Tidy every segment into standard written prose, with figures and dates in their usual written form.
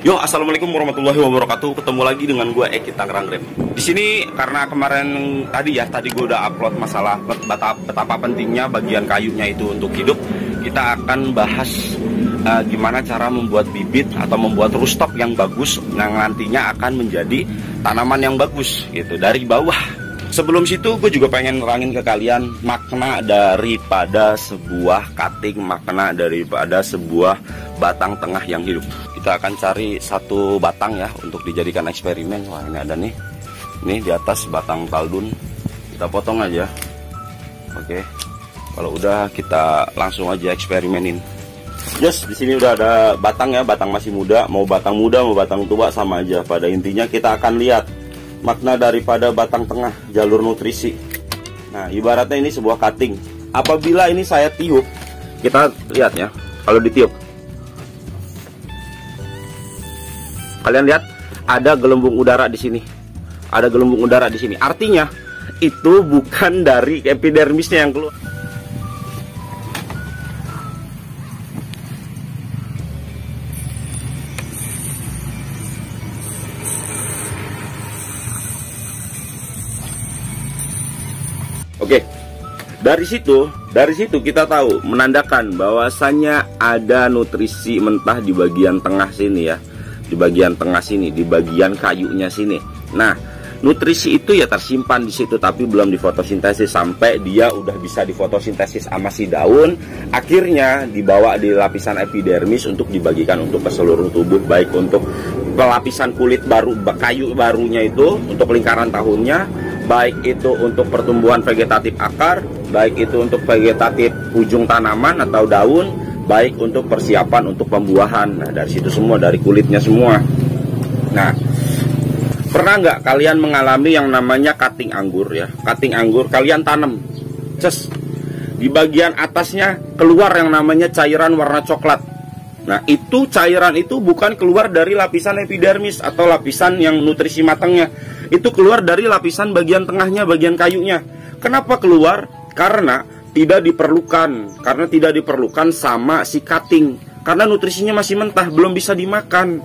Yo, assalamualaikum warahmatullahi wabarakatuh. Ketemu lagi dengan gue Eki Tangerang Grab. Di sini karena kemarin tadi gue udah upload masalah betapa pentingnya bagian kayunya itu untuk hidup. Kita akan bahas gimana cara membuat bibit atau membuat rooftop yang bagus, yang nantinya akan menjadi tanaman yang bagus gitu dari bawah. Sebelum situ gue juga pengen nerangin ke kalian makna daripada sebuah cutting, makna daripada sebuah batang tengah yang hidup. Kita akan cari satu batang ya untuk dijadikan eksperimen. Wah, ini ada nih. Ini di atas batang kaldun. Kita potong aja. Oke. Kalau udah kita langsung aja eksperimenin. Yes, di sini udah ada batang ya, batang masih muda, mau batang tua sama aja. Pada intinya kita akan lihat makna daripada batang tengah jalur nutrisi. Nah, ibaratnya ini sebuah cutting. Apabila ini saya tiup, kita lihat ya, kalau ditiup, kalian lihat ada gelembung udara di sini. Ada gelembung udara di sini. Artinya itu bukan dari epidermisnya yang keluar. Oke, dari situ kita tahu menandakan bahwasannya ada nutrisi mentah di bagian tengah sini ya, di bagian tengah sini, di bagian kayunya sini. Nah, nutrisi itu ya tersimpan di situ tapi belum difotosintesis sampai dia udah bisa difotosintesis sama si daun. Akhirnya dibawa di lapisan epidermis untuk dibagikan untuk ke seluruh tubuh, baik untuk lapisan kulit baru, kayu barunya itu untuk lingkaran tahunnya, baik itu untuk pertumbuhan vegetatif akar, baik itu untuk vegetatif ujung tanaman atau daun, baik untuk persiapan untuk pembuahan. Nah, dari situ semua, dari kulitnya semua. Nah, pernah nggak kalian mengalami yang namanya cutting anggur ya? Cutting anggur kalian tanam, di bagian atasnya keluar yang namanya cairan warna coklat. Nah, itu cairan itu bukan keluar dari lapisan epidermis atau lapisan yang nutrisi matangnya. Itu keluar dari lapisan bagian tengahnya, bagian kayunya. Kenapa keluar? Karena tidak diperlukan sama si cutting. Karena nutrisinya masih mentah, belum bisa dimakan.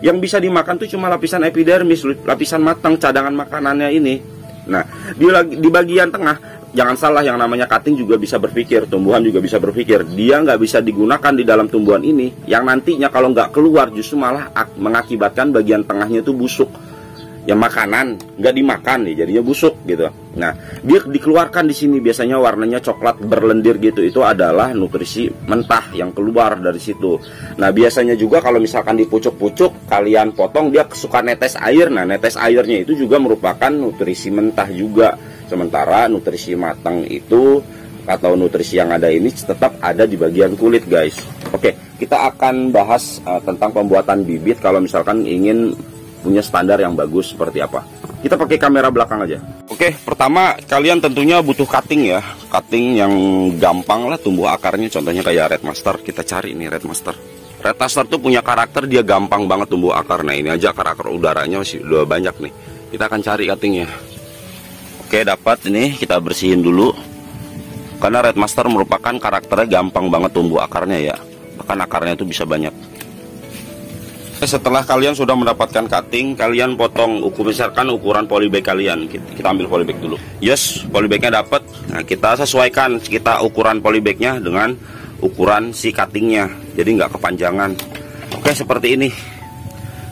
Yang bisa dimakan tuh cuma lapisan epidermis, lapisan matang, cadangan makanannya ini. Nah, di bagian tengah, jangan salah, yang namanya cutting juga bisa berpikir, tumbuhan juga bisa berpikir. Dia nggak bisa digunakan di dalam tumbuhan ini, yang nantinya kalau nggak keluar justru malah mengakibatkan bagian tengahnya itu busuk. Yang makanan nggak dimakan nih, jadinya busuk gitu. Nah, dia dikeluarkan di sini biasanya warnanya coklat berlendir gitu. Itu adalah nutrisi mentah yang keluar dari situ. Nah, biasanya juga kalau misalkan di pucuk-pucuk kalian potong, dia suka netes air. Nah, netes airnya itu juga merupakan nutrisi mentah juga. Sementara nutrisi matang itu atau nutrisi yang ada ini tetap ada di bagian kulit, guys. Oke, kita akan bahas tentang pembuatan bibit kalau misalkan ingin punya standar yang bagus seperti apa. Kita pakai kamera belakang aja. Oke, pertama kalian tentunya butuh cutting ya. Cutting yang gampang lah tumbuh akarnya. Contohnya kayak Red Master. Kita cari nih Red Master. Red Master tuh punya karakter, dia gampang banget tumbuh akar. Nah, ini aja akar udaranya masih udah banyak nih. Kita akan cari cuttingnya. Oke, dapat ini, kita bersihin dulu. Karena Red Master merupakan karakternya gampang banget tumbuh akarnya ya. Bahkan akarnya itu bisa banyak. Setelah kalian sudah mendapatkan cutting, kalian potong misalkan ukuran polybag kalian. Kita ambil polybag dulu. Yes, polybagnya dapat. Nah, kita sesuaikan ukuran polybagnya dengan ukuran si cuttingnya. Jadi nggak kepanjangan. Oke, seperti ini.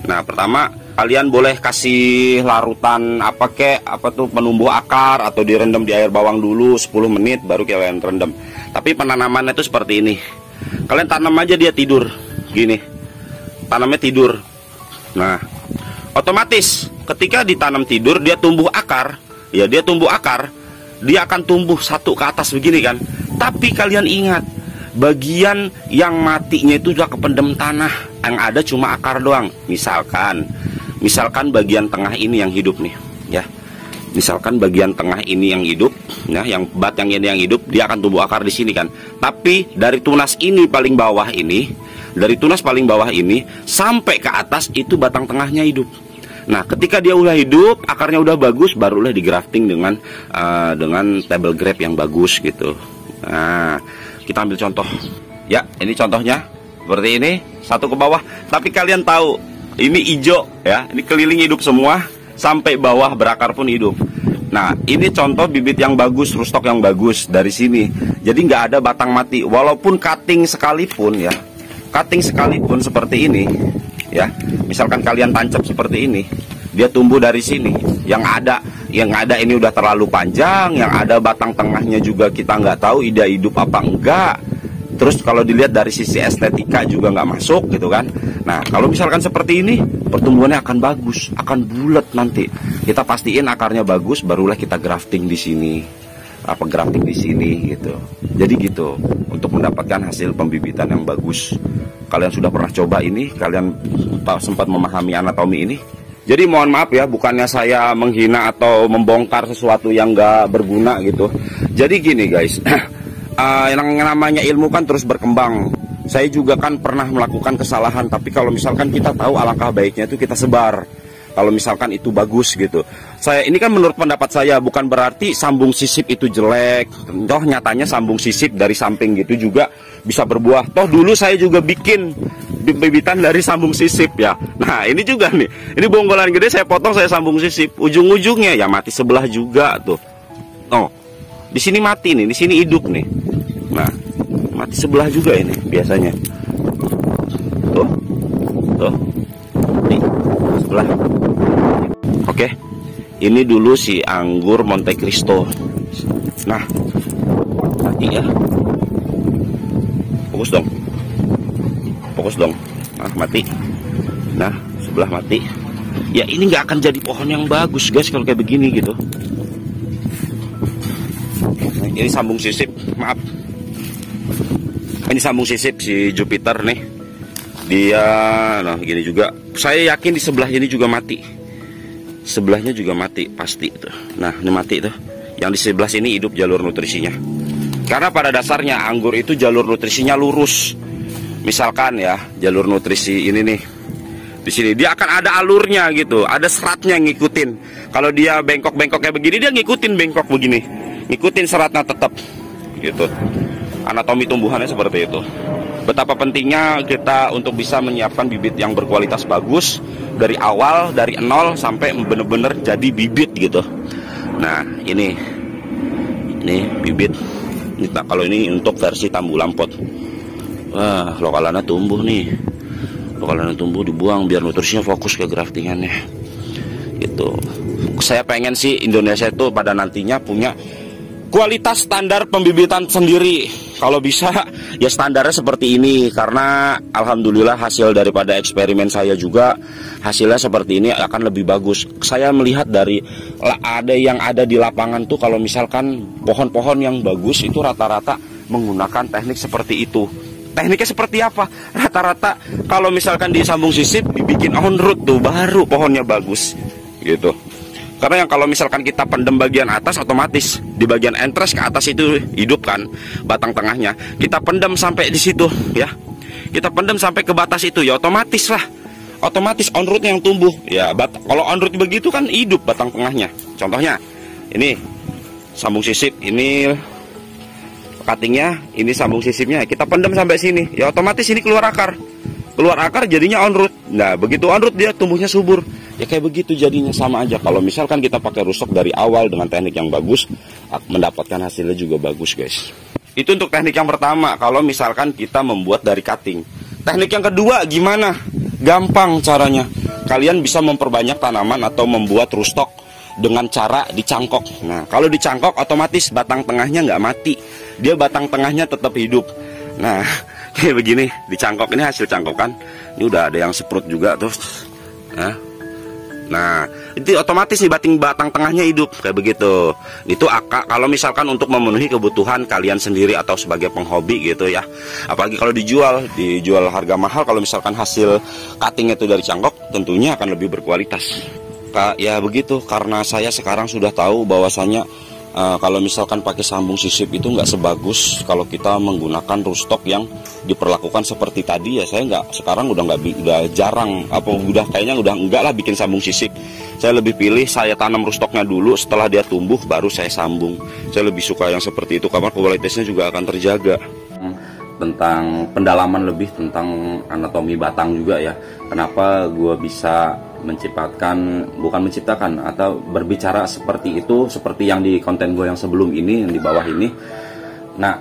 Nah, pertama kalian boleh kasih larutan penumbuh akar atau direndam di air bawang dulu 10 menit baru kalian rendam. Tapi penanamannya itu seperti ini. Kalian tanam aja dia tidur gini. Tanamnya tidur. Nah, otomatis ketika ditanam tidur dia tumbuh akar. Ya, dia tumbuh akar, dia akan tumbuh satu ke atas begini kan. Tapi kalian ingat, bagian yang matinya itu sudah kependem tanah. Yang ada cuma akar doang. Misalkan bagian tengah ini yang hidup nih, ya. Misalkan bagian tengah ini yang hidup, nah, yang batang ini yang hidup, dia akan tumbuh akar di sini kan. Tapi dari tunas ini paling bawah ini, sampai ke atas itu batang tengahnya hidup. Nah, ketika dia udah hidup, akarnya udah bagus, barulah digrafting dengan table grape yang bagus gitu. Nah, kita ambil contoh. Ya, ini contohnya seperti ini, satu ke bawah. Tapi kalian tahu Ini hijau ya, ini keliling hidup semua, sampai bawah berakar pun hidup. Nah, ini contoh bibit yang bagus, rootstock yang bagus dari sini. Jadi nggak ada batang mati, walaupun cutting sekalipun ya, cutting sekalipun seperti ini ya. Misalkan kalian tancap seperti ini, dia tumbuh dari sini. Yang ada ini udah terlalu panjang, yang ada batang tengahnya juga kita nggak tahu ida hidup apa enggak. Terus kalau dilihat dari sisi estetika juga nggak masuk gitu kan. Nah, kalau misalkan seperti ini, pertumbuhannya akan bagus, akan bulat nanti. Kita pastiin akarnya bagus, barulah kita grafting di sini, grafting di sini gitu. Jadi gitu, untuk mendapatkan hasil pembibitan yang bagus. Kalian sudah pernah coba ini? Kalian sempat memahami anatomi ini? Jadi mohon maaf ya, bukannya saya menghina atau membongkar sesuatu yang nggak berguna gitu. Jadi gini guys. Yang namanya ilmu kan terus berkembang. Saya juga kan pernah melakukan kesalahan, tapi kalau misalkan kita tahu alangkah baiknya itu kita sebar. Kalau misalkan itu bagus gitu. Saya ini kan menurut pendapat saya, bukan berarti sambung sisip itu jelek. Toh nyatanya sambung sisip dari samping gitu juga bisa berbuah. Toh dulu saya juga bikin bibitan dari sambung sisip ya. Nah ini juga nih, ini bonggolan gede saya potong, saya sambung sisip. Ujung-ujungnya ya mati sebelah juga tuh. Oh, di sini mati nih, di sini hidup nih. Nah, mati sebelah juga ini biasanya. Tuh, tuh, nih sebelah. Oke, ini dulu si anggur Monte Cristo. Nah, mati ya. Fokus dong, fokus dong. Nah, mati. Nah, sebelah mati. Ya ini nggak akan jadi pohon yang bagus guys kalau kayak begini gitu. Nah, ini sambung sisip, maaf. Ini sambung sisip si Jupiter nih. Dia nah gini juga. Saya yakin di sebelah ini juga mati. Sebelahnya juga mati pasti itu. Nah, ini mati tuh. Yang di sebelah sini hidup jalur nutrisinya. Karena pada dasarnya anggur itu jalur nutrisinya lurus. Misalkan ya, jalur nutrisi ini nih. Di sini dia akan ada alurnya gitu, ada seratnya ngikutin. Kalau dia bengkok-bengkok kayak begini, dia ngikutin bengkok begini. Ngikutin seratnya tetap gitu. Anatomi tumbuhannya seperti itu. Betapa pentingnya kita untuk bisa menyiapkan bibit yang berkualitas bagus dari awal, dari nol sampai benar-benar jadi bibit gitu. Nah ini bibit. Nah, kalau ini untuk versi tambulan pot. Wah, lokalannya tumbuh nih. Lokalannya tumbuh dibuang biar nutrisinya fokus ke graftingannya. Gitu. Saya pengen sih Indonesia itu pada nantinya punya kualitas standar pembibitan sendiri. Kalau bisa ya standarnya seperti ini. Karena alhamdulillah hasil daripada eksperimen saya juga hasilnya seperti ini akan lebih bagus. Saya melihat dari ada di lapangan tuh, kalau misalkan pohon-pohon yang bagus itu rata-rata menggunakan teknik seperti itu. Tekniknya seperti apa? Rata-rata kalau misalkan disambung sisip dibikin on root tuh baru pohonnya bagus gitu. Karena yang kalau misalkan kita pendem bagian atas, otomatis di bagian entres ke atas itu hidup kan batang tengahnya. Kita pendem sampai di situ ya. Kita pendem sampai ke batas itu ya, otomatis lah. Otomatis on root yang tumbuh. Ya, kalau on root begitu kan hidup batang tengahnya. Contohnya ini sambung sisip, ini cuttingnya, ini sambung sisipnya. Kita pendem sampai sini. Ya otomatis ini keluar akar. Keluar akar jadinya on root. Nah, begitu on root dia tumbuhnya subur. Ya kayak begitu jadinya, sama aja. Kalau misalkan kita pakai rootstock dari awal dengan teknik yang bagus, mendapatkan hasilnya juga bagus guys. Itu untuk teknik yang pertama, kalau misalkan kita membuat dari cutting. Teknik yang kedua gimana? Gampang caranya. Kalian bisa memperbanyak tanaman atau membuat rootstock dengan cara dicangkok. Nah, kalau dicangkok otomatis batang tengahnya nggak mati. Dia batang tengahnya tetap hidup. Nah, kayak begini, dicangkok. Ini hasil cangkokan. Ini udah ada yang seprut juga tuh. Nah, itu otomatis nih batang tengahnya hidup kayak begitu. Itu kalau misalkan untuk memenuhi kebutuhan kalian sendiri atau sebagai penghobi gitu ya. Apalagi kalau dijual harga mahal. Kalau misalkan hasil cuttingnya itu dari cangkok, tentunya akan lebih berkualitas. Ya begitu, karena saya sekarang sudah tahu bahwasanya kalau misalkan pakai sambung sisip itu nggak sebagus kalau kita menggunakan rootstock yang diperlakukan seperti tadi ya. Saya sekarang udah jarang, kayaknya udah enggak lah bikin sambung sisip. Saya lebih pilih saya tanam rootstocknya dulu, setelah dia tumbuh baru saya sambung. Saya lebih suka yang seperti itu karena kualitasnya juga akan terjaga. tentang pendalaman lebih tentang anatomi batang juga ya. Kenapa gue bisa bukan menciptakan atau berbicara seperti itu, seperti yang di konten gue yang sebelum ini, yang di bawah ini. Nah,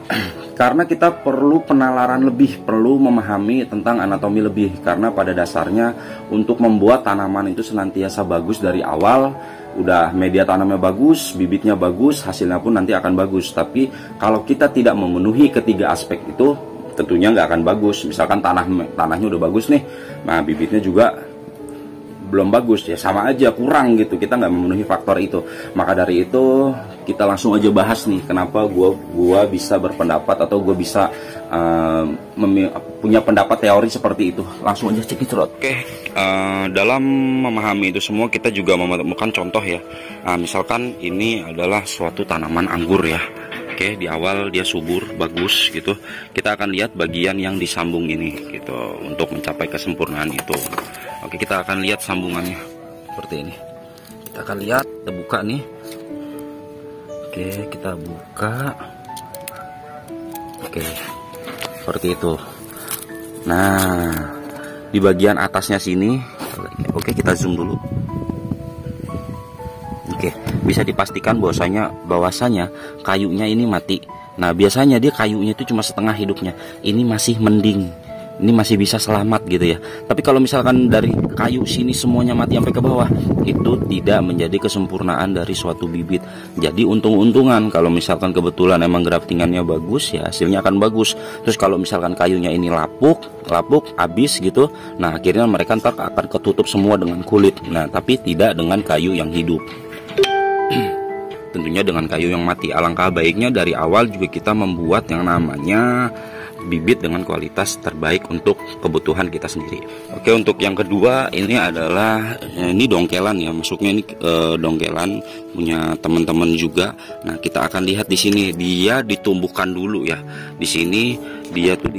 karena kita perlu penalaran lebih, perlu memahami tentang anatomi lebih. Karena pada dasarnya untuk membuat tanaman itu senantiasa bagus dari awal, udah media tanamnya bagus, bibitnya bagus, hasilnya pun nanti akan bagus. Tapi kalau kita tidak memenuhi ketiga aspek itu, tentunya nggak akan bagus. Misalkan tanahnya udah bagus nih, nah bibitnya juga belum bagus, ya sama aja, kurang gitu, kita nggak memenuhi faktor itu. Maka dari itu kita langsung aja bahas nih, kenapa gua bisa berpendapat atau gue bisa punya pendapat teori seperti itu. Langsung aja cekidot. Oke, dalam memahami itu semua kita juga menemukan contoh ya. Misalkan ini adalah suatu tanaman anggur ya. Oke, di awal dia subur, bagus gitu. Kita akan lihat bagian yang disambung ini gitu untuk mencapai kesempurnaan itu. Oke, kita akan lihat sambungannya seperti ini. Kita akan lihat, kita buka nih. Oke, kita buka. Oke, seperti itu. Nah, di bagian atasnya sini, oke kita zoom dulu. Oke, bisa dipastikan bahwasanya kayunya ini mati. Nah, biasanya dia kayunya itu cuma setengah hidupnya. Ini masih mending. Ini masih bisa selamat gitu ya. Tapi kalau misalkan dari kayu sini semuanya mati sampai ke bawah, itu tidak menjadi kesempurnaan dari suatu bibit. Jadi untung-untungan kalau misalkan kebetulan emang graftingannya bagus, ya hasilnya akan bagus. Terus kalau misalkan kayunya ini lapuk habis gitu, nah akhirnya mereka ntar akan ketutup semua dengan kulit. Nah, tapi tidak dengan kayu yang hidup. Tentunya dengan kayu yang mati. Alangkah baiknya dari awal juga kita membuat yang namanya bibit dengan kualitas terbaik untuk kebutuhan kita sendiri. Oke, untuk yang kedua ini adalah ini dongkelan ya, masuknya ini dongkelan punya teman-teman juga. Nah, kita akan lihat di sini dia ditumbuhkan dulu ya. Di sini dia tuh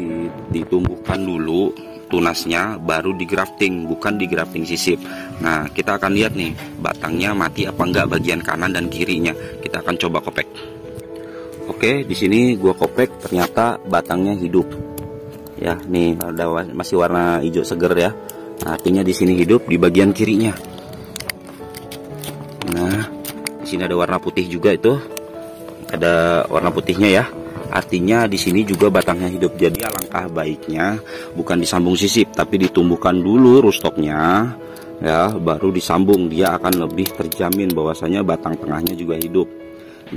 ditumbuhkan dulu tunasnya, baru di grafting, bukan di grafting sisip. Nah, kita akan lihat nih batangnya mati apa enggak bagian kanan dan kirinya. Kita akan coba kopek. Oke, di sini gua kopek, ternyata batangnya hidup. Ya, nih ada masih warna hijau seger ya. Nah, artinya di sini hidup di bagian kirinya. Nah, di sini ada warna putih juga itu. Ada warna putihnya ya. Artinya di sini juga batangnya hidup. Jadi alangkah baiknya bukan disambung sisip, tapi ditumbuhkan dulu rootstocknya ya, baru disambung. Dia akan lebih terjamin bahwasanya batang tengahnya juga hidup.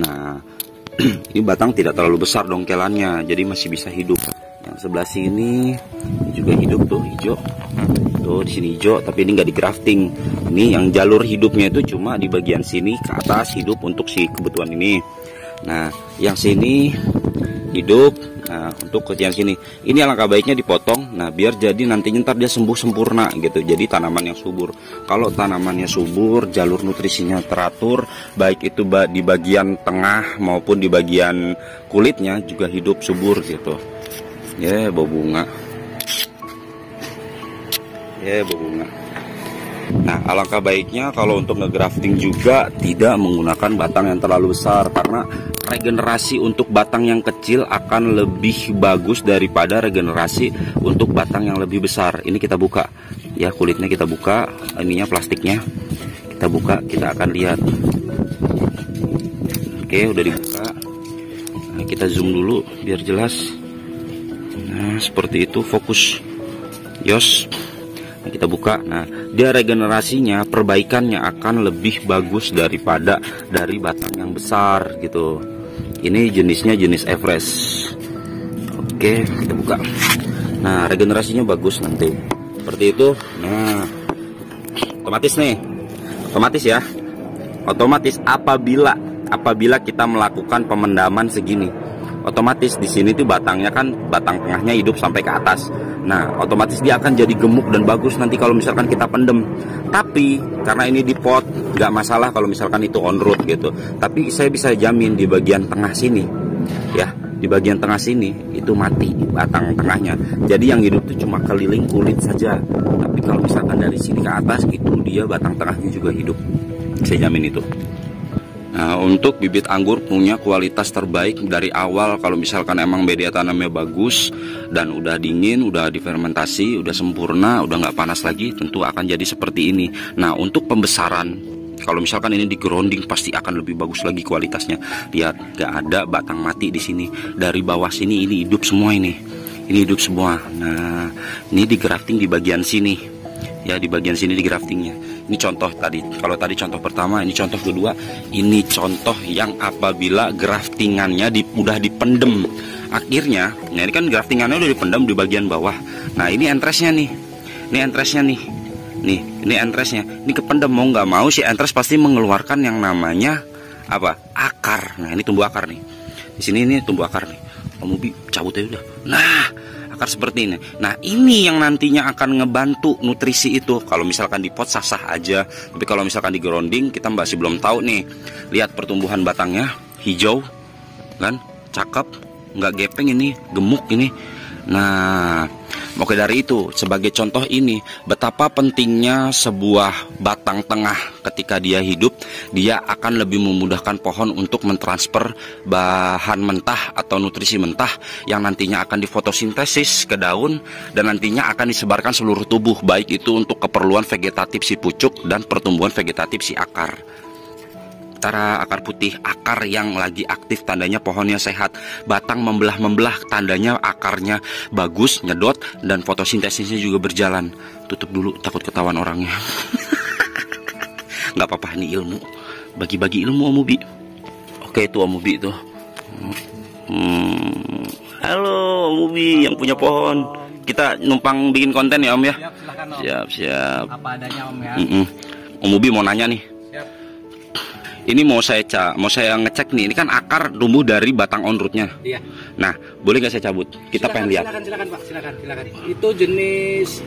Nah, ini batang tidak terlalu besar dongkelannya, jadi masih bisa hidup. Yang sebelah sini juga hidup tuh, hijau. Tuh di sini hijau, tapi ini nggak di grafting. Ini yang jalur hidupnya itu cuma di bagian sini ke atas hidup untuk si kebutuhan ini. Nah, yang sini hidup. Nah, untuk bagian sini ini alangkah baiknya dipotong. Nah, biar jadi nantinya ntar dia sembuh sempurna gitu. Jadi tanaman yang subur. Kalau tanamannya subur, jalur nutrisinya teratur, baik itu di bagian tengah maupun di bagian kulitnya juga hidup subur gitu. Ya, bau bunga. Ya, bau bunga. Nah, alangkah baiknya kalau untuk ngegrafting juga tidak menggunakan batang yang terlalu besar, karena regenerasi untuk batang yang kecil akan lebih bagus daripada regenerasi untuk batang yang lebih besar. Ini kita buka ya, kulitnya kita buka, ininya plastiknya kita buka, kita akan lihat. Oke, udah dibuka. Nah, kita zoom dulu biar jelas. Nah, seperti itu, fokus Yos. Nah, kita buka. Nah, dia regenerasinya, perbaikannya akan lebih bagus daripada dari batang yang besar gitu. Ini jenisnya jenis Everest. Oke, kita buka. Nah, regenerasinya bagus nanti. Seperti itu. Nah, otomatis nih. Otomatis ya. Otomatis apabila kita melakukan pemendaman segini, otomatis di sini tuh batangnya kan, batang tengahnya hidup sampai ke atas. Nah, otomatis dia akan jadi gemuk dan bagus nanti kalau misalkan kita pendem. Tapi karena ini di pot, nggak masalah kalau misalkan itu on root gitu. Tapi saya bisa jamin di bagian tengah sini, ya, di bagian tengah sini itu mati batang tengahnya. Jadi yang hidup itu cuma keliling kulit saja. Tapi kalau misalkan dari sini ke atas itu dia batang tengahnya juga hidup. Saya jamin itu. Nah, untuk bibit anggur punya kualitas terbaik dari awal. Kalau misalkan emang media tanamnya bagus dan udah dingin, udah difermentasi, udah sempurna, udah nggak panas lagi, tentu akan jadi seperti ini. Nah, untuk pembesaran, kalau misalkan ini di grounding pasti akan lebih bagus lagi kualitasnya. Lihat, nggak ada batang mati di sini. Dari bawah sini ini hidup semua ini hidup semua. Nah, ini di grafting di bagian sini. Ya, di bagian sini di graftingnya. Ini contoh tadi. Kalau tadi contoh pertama, ini contoh kedua. Ini contoh yang apabila graftingannya udah dipendem. Akhirnya, nah ini kan graftingannya udah dipendem di bagian bawah. Nah, ini entresnya nih. Ini entresnya nih. Nih, ini entresnya. Ini kependem, mau nggak mau si entres pasti mengeluarkan yang namanya apa? Akar. Nah, ini tumbuh akar nih. Di sini ini tumbuh akar nih. Kamu cabut aja udah. Nah, akar seperti ini. Nah, ini yang nantinya akan ngebantu nutrisi itu. Kalau misalkan di pot sah-sah aja, tapi kalau misalkan di grounding kita masih belum tahu nih. Lihat pertumbuhan batangnya hijau kan, cakep, nggak gepeng ini, gemuk ini. Nah, oke, dari itu sebagai contoh ini betapa pentingnya sebuah batang tengah ketika dia hidup, dia akan lebih memudahkan pohon untuk mentransfer bahan mentah atau nutrisi mentah yang nantinya akan difotosintesis ke daun dan nantinya akan disebarkan seluruh tubuh, baik itu untuk keperluan vegetatif si pucuk dan pertumbuhan vegetatif si akar. Antara akar putih, akar yang lagi aktif tandanya pohonnya sehat, batang membelah-membelah tandanya akarnya bagus, nyedot, dan fotosintesisnya juga berjalan. Tutup dulu, takut ketahuan orangnya. Nggak apa-apa, ini ilmu, bagi-bagi ilmu Om Ubi. Oke, itu Om Ubi itu. Halo Om Ubi yang punya pohon. Kita numpang bikin konten ya Om ya. Siap, silakan Om. Siap. Apa adanya Om ya. Om Ubi mau nanya nih. Ini mau saya ngecek nih, ini kan akar tumbuh dari batang on rootnya. Iya. Nah, boleh nggak saya cabut? Kita pengen lihat. Silakan Pak, silakan. Itu jenis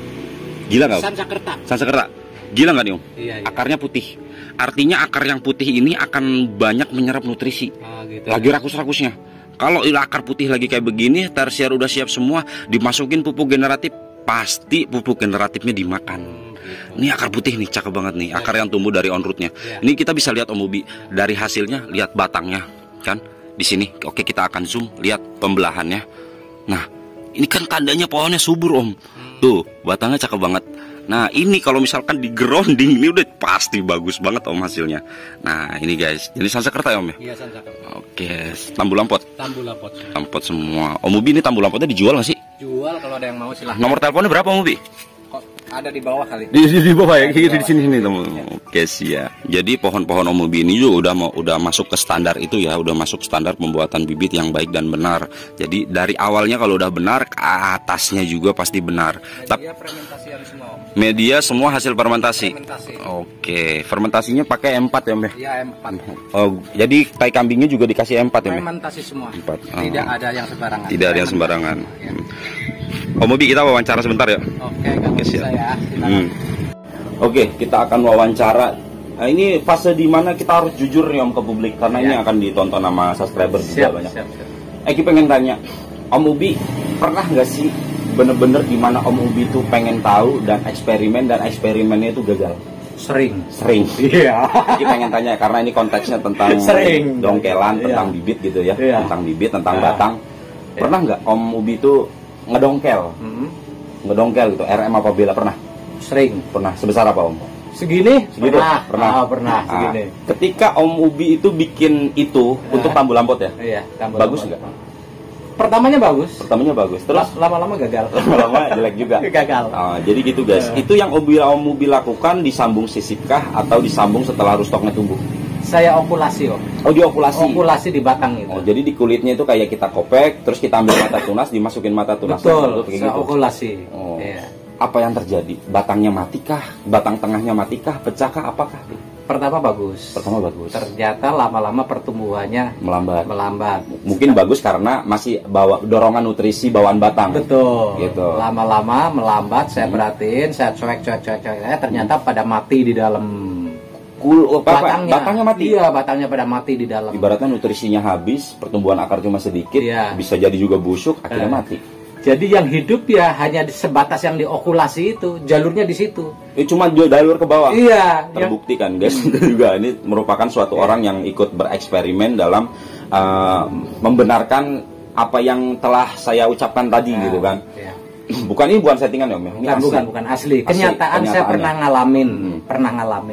Gila nggak? Sansakerta. Sansakerta. Gila nggak nih Om? Iya. Akarnya putih. Artinya akar yang putih ini akan banyak menyerap nutrisi. Gitu. Lagi rakus-rakusnya. Kalau akar putih lagi kayak begini, tersier udah siap semua, dimasukin pupuk generatif, pasti pupuk generatifnya dimakan. Ini akar putih nih, cakep banget nih, akar yang tumbuh dari on rootnya. Ini kita bisa lihat Om Ubi dari hasilnya, lihat batangnya kan di sini. Oke, kita akan zoom, lihat pembelahannya. Nah, ini kan tandanya pohonnya subur Om. Tuh, batangnya cakep banget. Nah, ini kalau misalkan di grounding ini udah pasti bagus banget Om hasilnya. Nah, ini guys, ini Sansakerta ya Om ya? Iya, Sansakerta. Oke, tambulampot. Tambulampot. Tambulampot semua. Om Ubi ini tambulampotnya dijual nggak sih? Jual kalau ada yang mau silahkan. Nomor teleponnya berapa Om Ubi? Ada di bawah kali. Di bawah ya, di sini teman. Oke, siap. Jadi pohon-pohon Om Ubi ini juga udah masuk ke standar itu ya, udah masuk standar pembuatan bibit yang baik dan benar. Jadi dari awalnya kalau udah benar, ke atasnya juga pasti benar. Media fermentasi harus semua Om. Media semua hasil fermentasi. Oke, fermentasinya pakai M4 ya Om ya? Iya, M4. Oh, jadi tai kambingnya juga dikasih M4 ya Om? Fermentasi semua. M4. Tidak ada yang sembarangan. Tidak ada yang sembarangan. Ya. Om Ubi, kita wawancara sebentar ya. Oke, kalau bisa ya. Oke, kita akan wawancara. Nah, ini fase di mana kita harus jujur nih Om ke publik karena ini akan ditonton sama subscriber juga banyak. Siap. Eki pengen tanya, Om Ubi pernah nggak sih bener-bener gimana Om Ubi tuh pengen tahu dan eksperimennya itu gagal? Sering. Iya. Eki pengen tanya karena ini konteksnya tentang dongkelan, tentang bibit gitu ya, tentang bibit, tentang batang. Pernah nggak Om Ubi tuh ngedongkel gitu, RM apa bela pernah? Sering. Pernah. Sebesar apa Om? Segitu? Pernah. Pernah. Segini. Ketika Om Ubi itu bikin itu untuk tambulampot ya? Iya. Bagus nggak? Pertamanya bagus. Terus lama-lama gagal. Lama-lama jelek juga. Gagal. Jadi gitu guys. Itu yang Om Ubi lakukan disambung sisipkah atau disambung setelah rustoknya tumbuh? Saya okulasi Om. Oh, diokulasi. Okulasi di batang itu. Oh, jadi di kulitnya itu kayak kita kopek, terus kita ambil mata tunas, dimasukin mata tunas. Betul. Kayak gitu. Okulasi. Oh. Iya. Apa yang terjadi? Batangnya matikah? Batang tengahnya matikah? Pecahkah? Apakah? Pertama bagus. Ternyata lama-lama pertumbuhannya melambat. Mungkin bagus karena masih bawa dorongan nutrisi bawaan batang. Betul. Gitu. Lama-lama melambat. Saya perhatiin, saya cuek. Ternyata pada mati di dalam. Batangnya mati. Iya, batangnya pada mati di dalam. Ibaratnya nutrisinya habis, pertumbuhan akar cuma sedikit, bisa jadi juga busuk, akhirnya mati. Jadi yang hidup ya hanya sebatas yang diokulasi itu, jalurnya di situ. Cuma jalur ke bawah. Iya. Terbukti kan guys. Juga ini merupakan suatu orang yang ikut bereksperimen dalam membenarkan apa yang telah saya ucapkan tadi gitu kan. Iya. Bukan settingan ya Om. Ini bukan asli. Kenyataan saya pernah ngalamin,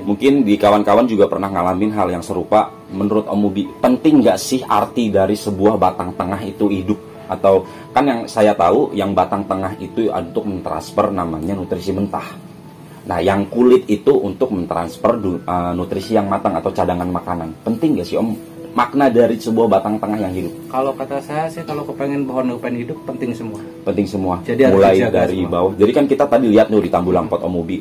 Mungkin di kawan-kawan juga pernah ngalamin hal yang serupa. Menurut Om Ubi, penting nggak sih arti dari sebuah batang tengah itu hidup? Atau kan yang saya tahu yang batang tengah itu untuk mentransfer namanya nutrisi mentah. Nah, yang kulit itu untuk mentransfer nutrisi yang matang atau cadangan makanan. Penting nggak sih Om makna dari sebuah batang tengah yang hidup? Kalau kata saya sih, kalau kepengen pohon hidup penting semua. Penting semua. Jadi mulai dari semua. Bawah. Jadi kan kita tadi lihat nih di Tambulang Pot Om Ubi,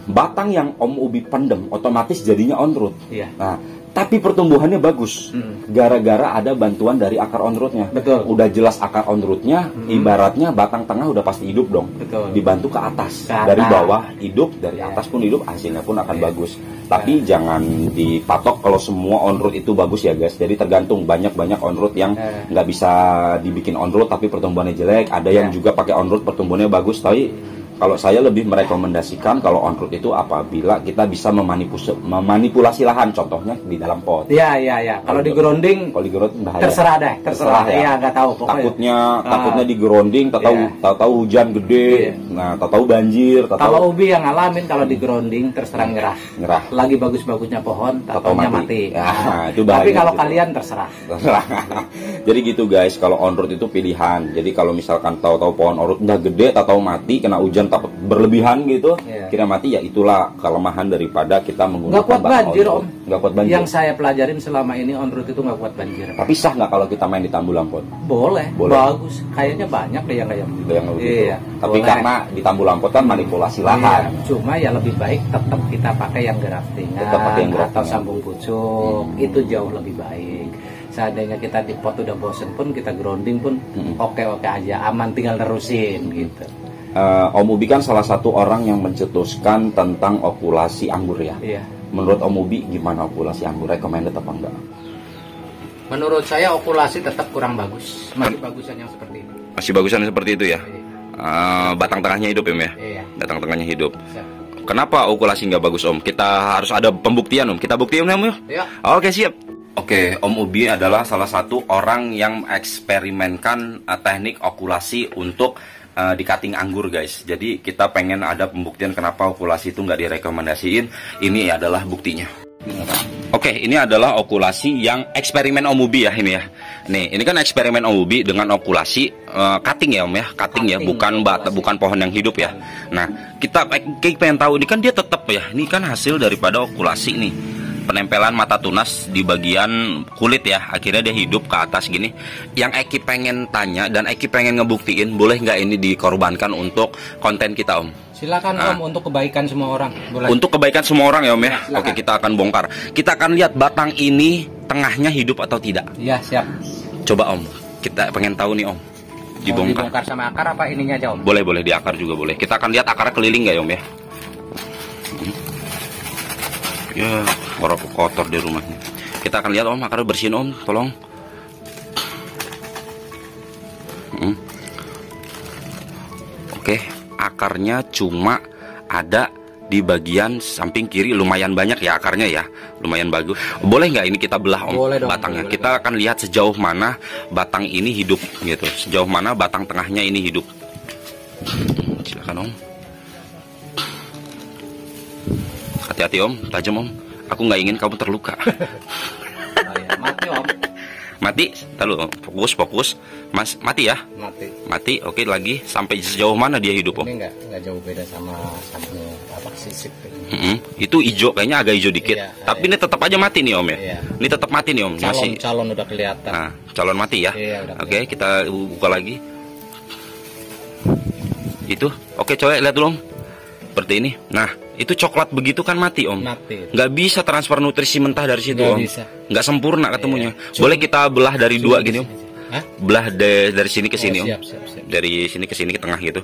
batang yang Om Ubi pendem otomatis jadinya on root. Iya. Nah, tapi pertumbuhannya bagus gara-gara ada bantuan dari akar on rootnya. Betul. Udah jelas akar on rootnya, ibaratnya batang tengah udah pasti hidup dong. Betul. Dibantu ke atas. Dari bawah hidup, dari atas pun hidup, hasilnya pun akan bagus. Tapi jangan dipatok kalau semua on root itu bagus ya guys. Jadi tergantung, banyak on root yang nggak bisa dibikin on root tapi pertumbuhannya jelek. Ada yang juga pakai on root pertumbuhannya bagus. Tapi kalau saya lebih merekomendasikan kalau on root itu apabila kita bisa memanipulasi lahan, contohnya di dalam pot. Iya. Kalau di grounding bahaya. Terserah ya. Iya, nggak tahu pokoknya. Takutnya di grounding, tahu hujan gede, nah tahu banjir. Kalau ubi yang ngalamin kalau di grounding terserah nyerah. Lagi bagus-bagusnya pohon, tahu mati. Nah, itu bahaya. Tapi kalau kalian terserah. Jadi gitu guys, kalau on root itu pilihan. Jadi kalau misalkan tahu-tahu pohon on root udah gede, tahu mati kena hujan takut berlebihan gitu, kira mati, ya itulah kelemahan daripada kita menggunakan nggak kuat banjir Om. Nggak kuat banjir. Yang saya pelajarin selama ini on root itu nggak kuat banjir. Tapi sah nggak kalau kita main di Tambulang Pot? Boleh. Bagus. Kayaknya banyak deh yang kayak gitu. Iya. Tapi boleh. Karena di Tambulang Pot kan manipulasi lahan. Cuma ya lebih baik tetap kita pakai yang graftingan atau sambung pucuk. Itu jauh lebih baik. Seandainya kita di pot udah bosen pun, kita grounding pun oke aja, aman, tinggal terusin gitu. Om Ubi kan salah satu orang yang mencetuskan tentang okulasi anggur ya. Iya. Menurut Om Ubi gimana okulasi anggur? Recommended apa enggak? Menurut saya okulasi tetap kurang bagus. Masih bagusan yang seperti itu. Masih bagusan seperti itu ya? Iya. Batang tengahnya hidup ya? Iya. Batang tengahnya hidup. Kenapa okulasi nggak bagus Om? Kita harus ada pembuktian Om. Kita buktiin Om ya? Iya. Oke siap. Oke, Om Ubi adalah salah satu orang yang eksperimenkan teknik okulasi untuk di cutting anggur guys. Jadi kita pengen ada pembuktian kenapa okulasi itu nggak direkomendasiin. Ini adalah buktinya. Oke, ini adalah okulasi yang eksperimen Om Ubi ya ini ya. Nih, ini kan eksperimen Om Ubi dengan okulasi cutting ya Om ya, cutting ya, bukan pohon yang hidup ya. Nah, kita pengen tahu ini kan dia tetap ya. Ini kan hasil daripada okulasi nih. Penempelan mata tunas di bagian kulit ya, akhirnya dia hidup ke atas gini. Yang Eki pengen tanya dan Eki pengen ngebuktiin, boleh nggak ini dikorbankan untuk konten kita Om? Silakan Om, untuk kebaikan semua orang. Boleh. Untuk kebaikan semua orang ya Om ya. Silakan. Oke, kita akan bongkar. Kita akan lihat batang ini tengahnya hidup atau tidak. Iya, siap. Coba Om, kita pengen tahu nih Om. Dibongkar sama akar apa ininya aja Om? Boleh di akar juga boleh. Kita akan lihat akarnya keliling nggak ya Om ya. Ya, kotor di rumahnya. Kita akan lihat Om, akarnya bersihin Om, tolong. Oke, akarnya cuma ada di bagian samping kiri, lumayan banyak ya akarnya ya, lumayan bagus. Boleh nggak ini kita belah Om? Boleh dong, batangnya. boleh. Kita akan lihat sejauh mana batang ini hidup gitu, sejauh mana batang tengahnya ini hidup. Silakan Om. Hati-hati Om, tajam Om. Aku nggak ingin kamu terluka. Mati Om. Mati, tahu fokus. Mas, mati ya? Mati. Oke, lagi sampai sejauh mana dia hidup Om? Ini nggak jauh beda sama sisip. Itu hijau, kayaknya agak hijau dikit. Iya, tapi ini tetap aja mati nih Om ya. Iya. Ini tetap mati nih Om. Calon udah kelihatan. Nah, calon mati ya. Iya, oke, kita buka lagi. Itu, oke coba lihat dulu Om. Seperti ini. Nah, itu coklat begitu kan mati Om. Mati. Nggak bisa transfer nutrisi mentah dari situ Om. Bisa. Nggak sempurna ketemunya. Boleh kita belah dari dua gini Om. Belah dari sini ke sini Om. Siap. Dari sini ke sini ke tengah gitu.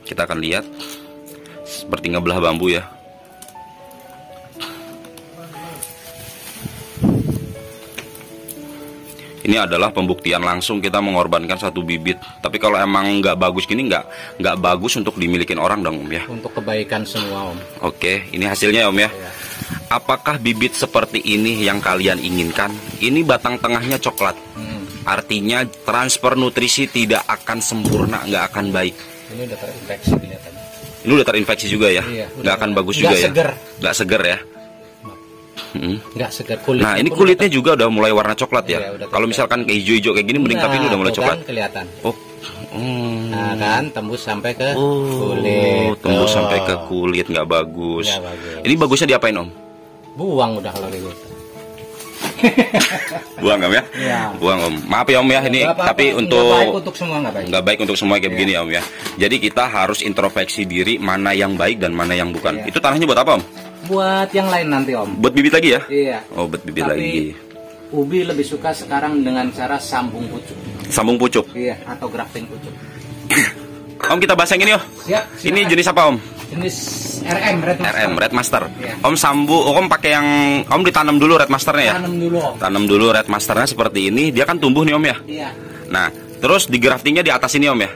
Kita akan lihat seperti ngebelah bambu ya. Ini adalah pembuktian langsung kita mengorbankan satu bibit. Tapi kalau emang nggak bagus gini, nggak bagus untuk dimilikin orang dong Om ya. Untuk kebaikan semua Om. Oke, ini hasilnya Om ya. Apakah bibit seperti ini yang kalian inginkan? Ini batang tengahnya coklat. Artinya transfer nutrisi tidak akan sempurna, nggak akan baik. Ini udah terinfeksi kelihatannya. Ini udah terinfeksi juga ya? Iya, nggak akan bagus juga ya? Nggak seger ya? Nggak segar kulit. Nah ini kulitnya juga udah mulai warna coklat ya. Kalau misalkan kayak hijau-hijau kayak gini mending, tapi ini udah mulai coklat. Kan kelihatan. Oh. Nah kan tembus sampai ke kulit. Tembus sampai ke kulit, nggak bagus. Ini bagusnya diapain Om? Buang udah kalau gitu. Buang Om ya? Iya. Buang Om. Maaf ya Om ya ini, tapi untuk nggak baik untuk semua, nggak baik untuk semua kayak begini ya Om ya. Jadi kita harus introspeksi diri mana yang baik dan mana yang bukan. Itu tanahnya buat apa Om? Buat yang lain nanti Om. Buat bibit lagi ya? Iya. Oh buat bibit Tapi lagi. Ubi lebih suka sekarang dengan cara sambung pucuk. Sambung pucuk. Iya, atau grafting pucuk. Om kita bahas yang ini yuk. Siap. Ini jenis apa Om? Jenis RM, Red Master. RM, Red Master. Iya. Om Om pakai yang Om ditanam dulu Red Masternya ya? Tanam dulu Om. Tanam dulu Red Masternya seperti ini. Dia kan tumbuh nih Om ya? Iya. Nah, terus di graftingnya di atas ini Om ya?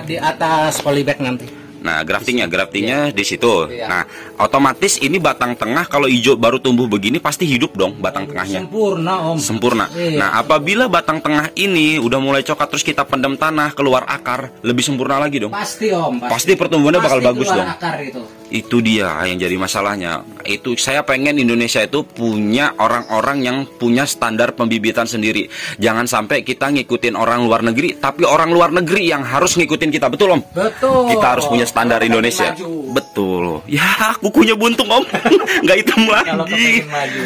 Di atas polybag nanti. Nah, graftingnya di situ. Iya. Nah, otomatis ini batang tengah kalau hijau baru tumbuh begini pasti hidup dong batang tengahnya. Sempurna Om. Sempurna. Iya. Nah, apabila batang tengah ini udah mulai coklat terus kita pendam tanah keluar akar, lebih sempurna lagi dong. Pasti Om. Pasti pertumbuhannya bakal bagus dong. Akar itu. Itu dia yang jadi masalahnya. Itu saya pengen Indonesia itu punya orang-orang yang punya standar pembibitan sendiri. Jangan sampai kita ngikutin orang luar negeri, tapi orang luar negeri yang harus ngikutin kita. Betul Om? Betul. Kita harus punya standar Indonesia. Betul. Ya, kukunya buntung Om. Nggak hitam Kalau lagi. kepengen maju.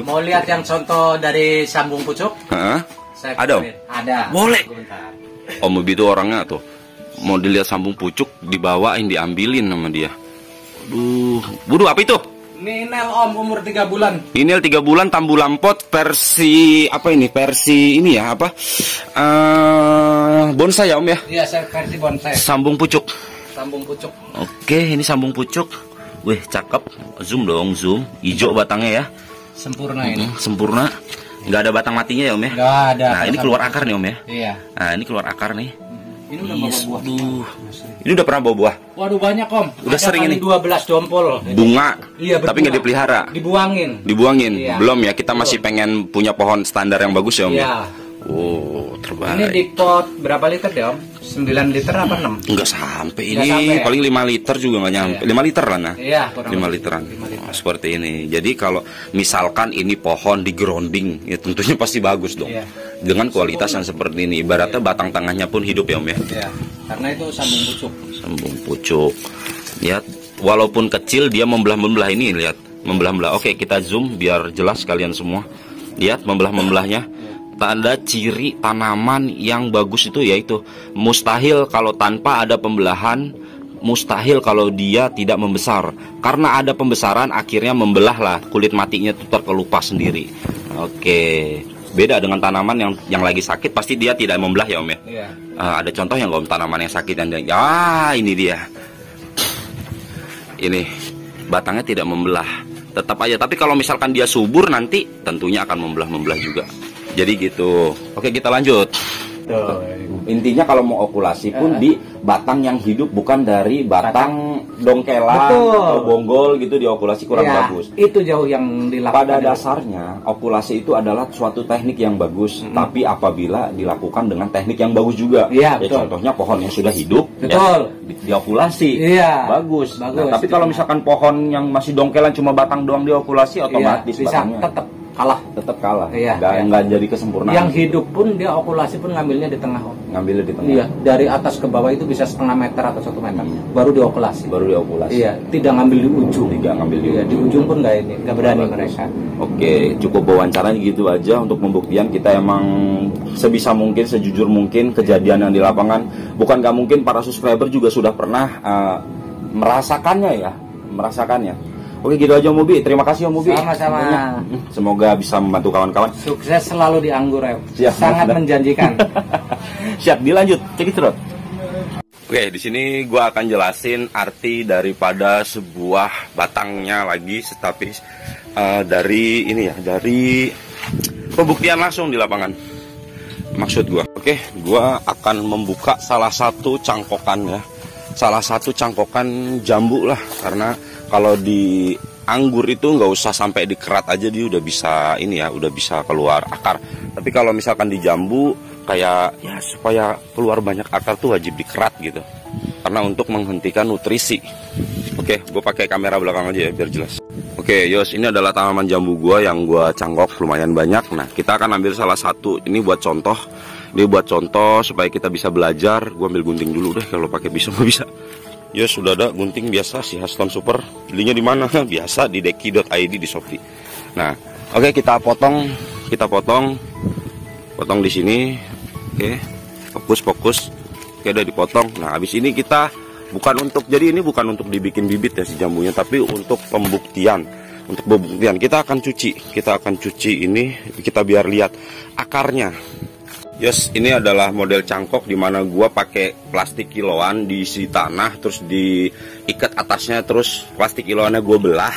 Mau lihat yang contoh dari sambung pucuk? Hah? Ada Om? Ada. Boleh. Om itu orangnya tuh. Mau dilihat sambung pucuk, dibawain, diambilin sama dia. Waduh, apa itu? Ninel Om, umur 3 bulan. Ninel 3 bulan, tambu lampot, versi apa ini? Versi ini ya, apa? Bonsai ya Om ya? Iya, versi bonsai. Sambung pucuk. Sambung pucuk. Oke, ini sambung pucuk. Wih, cakep. Zoom dong, zoom. Hijau batangnya ya. Sempurna ini. Sempurna. Nggak ada batang matinya ya Om ya? Nggak ada. Nah, ini keluar akar nih Om ya? Iya. Nah, ini keluar akar nih. Ini udah bawa buah. Ini udah pernah bawa buah? Waduh banyak Om. Udah ada sering ini. 12 dompol. Bunga. Iya, tapi nggak dipelihara. Dibuangin. Iya. Belum ya, kita masih pengen punya pohon standar yang bagus ya Om. Iya. Oh, terbaik. Ini di pot berapa liter deh Om? 9 liter apa 6? Enggak sampai ini. Nggak sampai, ya? Paling 5 liter juga nggak nyampe. 5 liter lah nah. Iya, 5 literan. Seperti ini. Jadi kalau misalkan ini pohon di grounding, ya tentunya pasti bagus dong. Iya. Dengan kualitas yang seperti ini, ibaratnya batang tengahnya pun hidup ya Om ya. Iya. Karena itu sambung pucuk. Sambung pucuk. Lihat, walaupun kecil dia membelah-membelah ini, lihat. Membelah-membelah. Oke, kita zoom biar jelas kalian semua. Lihat membelah-membelahnya. Tanda ciri tanaman yang bagus itu yaitu mustahil kalau tanpa ada pembelahan, mustahil kalau dia tidak membesar. Karena ada pembesaran akhirnya membelah lah, kulit matinya itu terkelupas sendiri. Oke. Beda dengan tanaman yang lagi sakit, pasti dia tidak membelah ya Om ya. Iya. Ada contoh yang Om, tanaman yang sakit dan ini dia. Ini batangnya tidak membelah, tetap aja. Tapi kalau misalkan dia subur nanti tentunya akan membelah juga. Jadi gitu. Oke, kita lanjut. Intinya kalau mau okulasi pun di batang yang hidup, bukan dari batang dongkelan atau bonggol gitu diokulasi kurang bagus. Itu jauh yang dilakukan. Pada dasarnya okulasi itu adalah suatu teknik yang bagus, tapi apabila dilakukan dengan teknik yang bagus juga. Ya, contohnya pohon yang sudah hidup, diokulasi, bagus. Nah, tapi kalau misalkan pohon yang masih dongkelan cuma batang doang diokulasi, otomatis batangnya tetap kalah. Nggak jadi kesempurnaan. Yang hidup pun dia okulasi pun ngambilnya di tengah. Ngambilnya di tengah. Iya, dari atas ke bawah itu bisa setengah meter atau 1 meter. Baru diokulasi. Iya, tidak ngambil di ujung. Di ujung pun nggak berani mereka. Oke, cukup wawancaranya gitu aja untuk pembuktian. Kita emang sebisa mungkin, sejujur mungkin kejadian yang di lapangan. Bukan nggak mungkin para subscriber juga sudah pernah merasakannya. Oke, gitu aja Om Mubi. Terima kasih Om Mubi. Sama-sama. Semoga bisa membantu kawan-kawan. Sukses selalu di anggur ya. Sangat menjanjikan. Siap, dilanjut. Cek terus. Oke, di sini gua akan jelasin arti daripada sebuah batangnya lagi, tapi dari pembuktian langsung di lapangan. maksud gua. Oke, gua akan membuka salah satu cangkokan ya. Salah satu cangkokan jambu lah, karena kalau di anggur itu nggak usah sampai dikerat aja dia udah bisa ini ya, udah bisa keluar akar. Tapi kalau misalkan di jambu kayak ya supaya keluar banyak akar tuh wajib dikerat gitu. Karena untuk menghentikan nutrisi. Oke, gue pakai kamera belakang aja ya biar jelas. Oke, Yos, ini adalah tanaman jambu gua yang gua cangkok lumayan banyak. Nah, kita akan ambil salah satu. Ini buat contoh. Ini buat contoh supaya kita bisa belajar. Gua ambil gunting dulu deh, kalau pakai pisau nggak bisa. Yos, sudah ada gunting biasa si Haston Super. Belinya di mana? Biasa di deki.id di Shopee. Nah, oke, kita potong. Potong di sini. Oke, fokus. Oke, udah dipotong. Nah, habis ini kita jadi ini bukan untuk dibikin bibit ya si jambunya, tapi untuk pembuktian. Untuk pembuktian kita akan cuci ini, kita biar lihat akarnya. Yes, ini adalah model cangkok dimana gua pakai plastik kiloan diisi tanah, terus diikat atasnya, terus plastik kiloannya gua belah.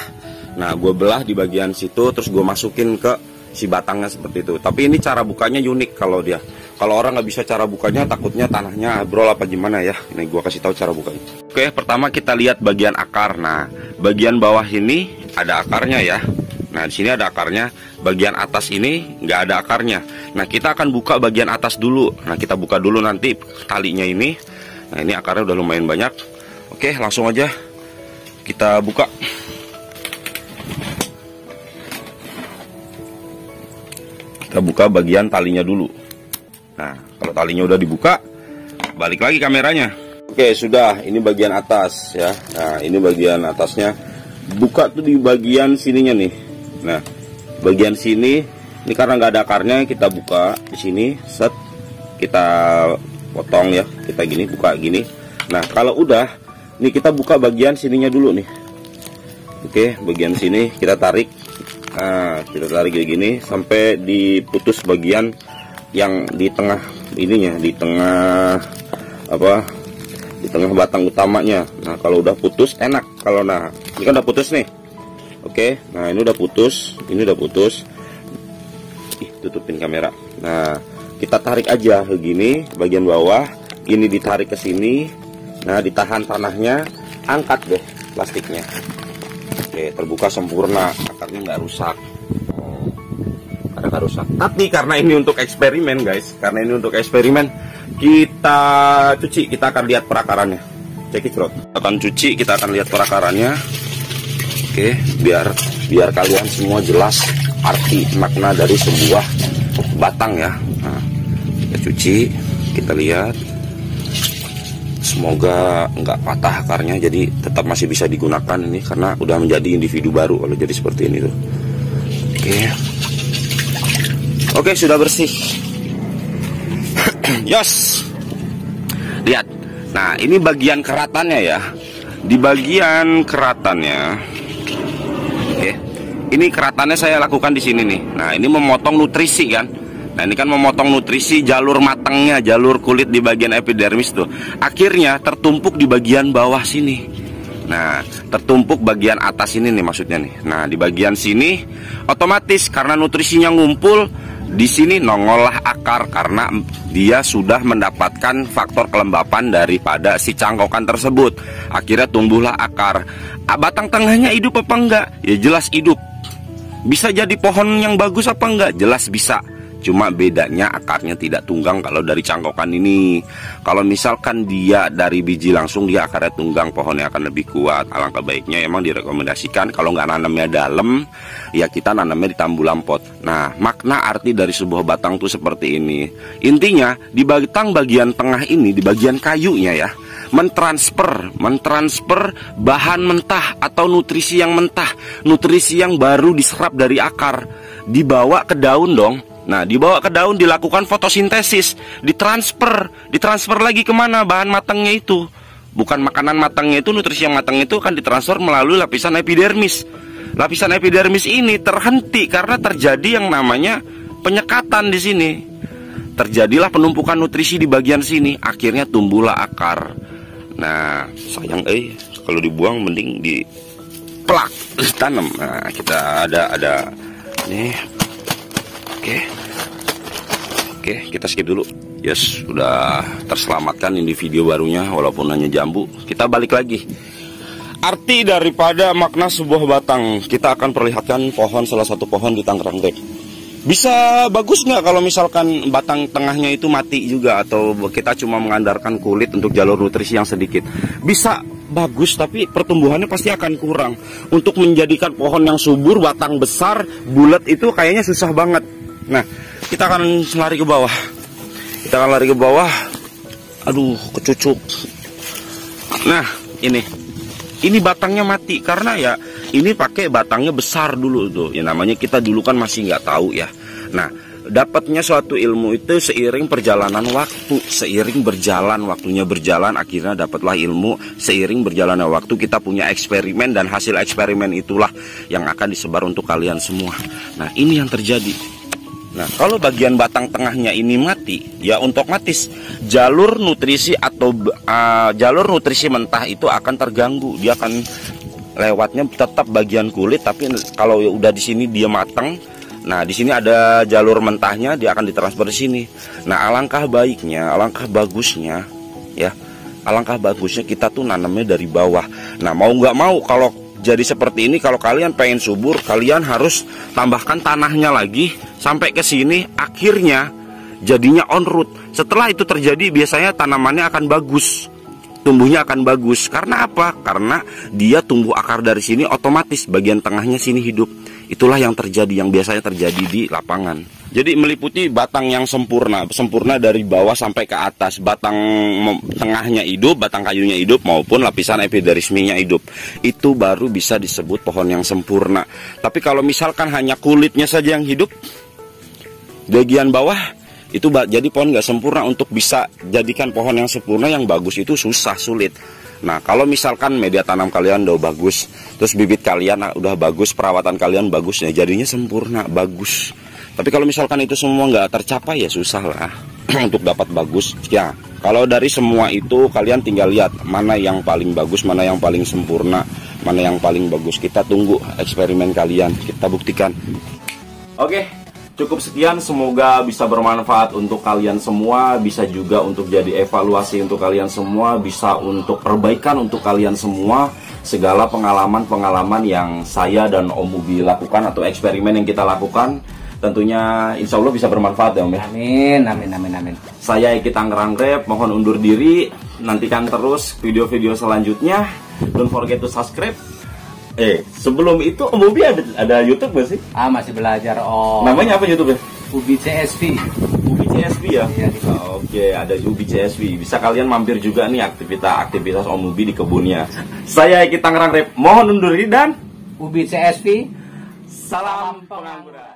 Nah, gua belah di bagian situ, terus gua masukin ke si batangnya seperti itu. Tapi ini cara bukanya unik kalau orang nggak bisa cara bukanya, takutnya tanahnya abrol apa gimana ya. Ini gua kasih tahu cara bukanya. Oke, pertama kita lihat bagian akar. Nah, bagian bawah ini ada akarnya ya. Nah, di sini ada akarnya. Bagian atas ini nggak ada akarnya. Nah, kita akan buka bagian atas dulu. Nah, kita buka dulu nanti talinya ini. Nah, ini akarnya udah lumayan banyak. Oke, langsung aja kita buka. Kita buka bagian talinya dulu. Nah, kalau talinya udah dibuka, balik lagi kameranya. Oke, sudah. Ini bagian atas ya. Nah, ini bagian atasnya. Buka tuh di bagian sininya nih. Nah, bagian sini ini karena nggak ada akarnya, kita buka di sini. Set, kita potong ya. Kita gini, buka gini. Nah, kalau udah, nih kita buka bagian sininya dulu nih. Oke, bagian sini kita tarik. Nah, kita tarik kayak gini sampai diputus bagian yang di tengah ininya, di tengah batang utamanya. Nah, kalau udah putus enak. Kalau nah, ini kan udah putus nih. Oke, nah ini udah putus, tutupin kamera. Nah, kita tarik aja begini bagian bawah, ini ditarik ke sini. Nah, ditahan tanahnya, angkat deh plastiknya. Oke, terbuka sempurna, akarnya nggak rusak. Tapi karena ini untuk eksperimen guys, kita cuci, kita akan lihat perakarannya. Check it out. Akan cuci, kita akan lihat perakarannya. Oke, biar kalian semua jelas arti makna dari sebuah batang ya. Nah, kita cuci, kita lihat. Semoga nggak patah akarnya, jadi tetap masih bisa digunakan ini karena udah menjadi individu baru kalau jadi seperti ini tuh. Oke, sudah bersih. Yos, lihat. Nah, ini bagian keratannya ya. Di bagian keratannya, oke, ini keratannya saya lakukan di sini nih. Nah, ini memotong nutrisi kan. Nah, ini kan memotong nutrisi jalur matangnya, jalur kulit di bagian epidermis tuh. Akhirnya tertumpuk di bagian bawah sini. Nah, tertumpuk bagian atas ini nih maksudnya nih. Nah, di bagian sini otomatis karena nutrisinya ngumpul di sini nongollah akar karena dia sudah mendapatkan faktor kelembapan daripada si cangkokan tersebut. Akhirnya tumbuhlah akar. Batang tengahnya hidup apa enggak? Ya jelas hidup. Bisa jadi pohon yang bagus apa enggak? Jelas bisa. Cuma bedanya akarnya tidak tunggang kalau dari cangkokan ini. Kalau misalkan dia dari biji langsung, dia akarnya tunggang, pohonnya akan lebih kuat. Alangkah baiknya emang direkomendasikan kalau nggak nanamnya dalam, ya kita nanamnya di tambulan pot. Nah, makna arti dari sebuah batang tuh seperti ini. Intinya di batang bagian tengah ini, di bagian kayunya ya, mentransfer bahan mentah atau nutrisi yang mentah, nutrisi yang baru diserap dari akar, dibawa ke daun dong. Nah, dibawa ke daun, dilakukan fotosintesis, ditransfer lagi kemana bahan matangnya itu. Bukan makanan matangnya itu, nutrisi yang matang itu akan ditransfer melalui lapisan epidermis. Lapisan epidermis ini terhenti karena terjadi yang namanya penyekatan di sini. Terjadilah penumpukan nutrisi di bagian sini, akhirnya tumbuhlah akar. Nah, sayang kalau dibuang mending diplak, tanam. Nah, kita ada nih. Oke. Oke, kita skip dulu. Yes, sudah terselamatkan ini video barunya walaupun hanya jambu. Kita balik lagi. Arti daripada makna sebuah batang, kita akan perlihatkan pohon, salah satu pohon di Tangerang Rep. Bisa bagus nggak kalau misalkan batang tengahnya itu mati juga, atau kita cuma mengandalkan kulit untuk jalur nutrisi yang sedikit? Bisa bagus, tapi pertumbuhannya pasti akan kurang. Untuk menjadikan pohon yang subur, batang besar, bulat itu kayaknya susah banget. Nah, kita akan lari ke bawah. Kita akan lari ke bawah. Aduh, kecucuk. Nah, ini batangnya mati karena ya ini pakai batangnya besar dulu tuh. Ya namanya kita dulu kan masih nggak tahu ya. Nah, dapatnya suatu ilmu itu seiring perjalanan waktu. Seiring berjalan, waktunya berjalan, akhirnya dapatlah ilmu. Seiring berjalannya waktu kita punya eksperimen, dan hasil eksperimen itulah yang akan disebar untuk kalian semua. Nah, ini yang terjadi. Nah, kalau bagian batang tengahnya ini mati, ya otomatis jalur nutrisi atau jalur nutrisi mentah itu akan terganggu. Dia akan lewatnya tetap bagian kulit, tapi kalau udah di sini dia matang, nah di sini ada jalur mentahnya, dia akan ditransfer di sini. Nah, alangkah baiknya, alangkah bagusnya, ya, alangkah bagusnya kita tuh nanamnya dari bawah. Nah, mau nggak mau kalau jadi seperti ini, kalau kalian pengen subur, kalian harus tambahkan tanahnya lagi sampai ke sini, akhirnya jadinya on root. Setelah itu terjadi, biasanya tanamannya akan bagus, tumbuhnya akan bagus. Karena apa? Karena dia tumbuh akar dari sini, otomatis bagian tengahnya sini hidup. Itulah yang terjadi, yang biasanya terjadi di lapangan. Jadi meliputi batang yang sempurna, sempurna dari bawah sampai ke atas. Batang tengahnya hidup, batang kayunya hidup, maupun lapisan epidermisnya hidup. Itu baru bisa disebut pohon yang sempurna. Tapi kalau misalkan hanya kulitnya saja yang hidup, bagian bawah itu jadi pohon nggak sempurna. Untuk bisa jadikan pohon yang sempurna, yang bagus itu susah, sulit. Nah, kalau misalkan media tanam kalian udah bagus, terus bibit kalian udah bagus, perawatan kalian bagus, ya jadinya sempurna, bagus. Tapi kalau misalkan itu semua nggak tercapai, ya susah lah untuk dapat bagus. Ya, kalau dari semua itu kalian tinggal lihat mana yang paling bagus, mana yang paling sempurna, mana yang paling bagus. Kita tunggu eksperimen kalian, kita buktikan. Oke, cukup sekian. Semoga bisa bermanfaat untuk kalian semua, bisa juga untuk jadi evaluasi untuk kalian semua, bisa untuk perbaikan untuk kalian semua. Segala pengalaman-pengalaman yang saya dan Om Ubi lakukan atau eksperimen yang kita lakukan, tentunya insya Allah bisa bermanfaat ya Om ya. Amin, amin, amin, amin. Saya Eki Tangerang Rep, mohon undur diri. Nantikan terus video-video selanjutnya. Don't forget to subscribe. Sebelum itu Om Ubi ada YouTube gak sih? Masih belajar Om. Namanya apa YouTube ya? Ubi CSV. Ubi CSV ya? Iya, Oke, ada Ubi CSV. Bisa kalian mampir juga nih aktivitas Om Ubi di kebunnya. Saya Eki Tangerang Rep, mohon undur diri dan Ubi CSV. salam pengangguran.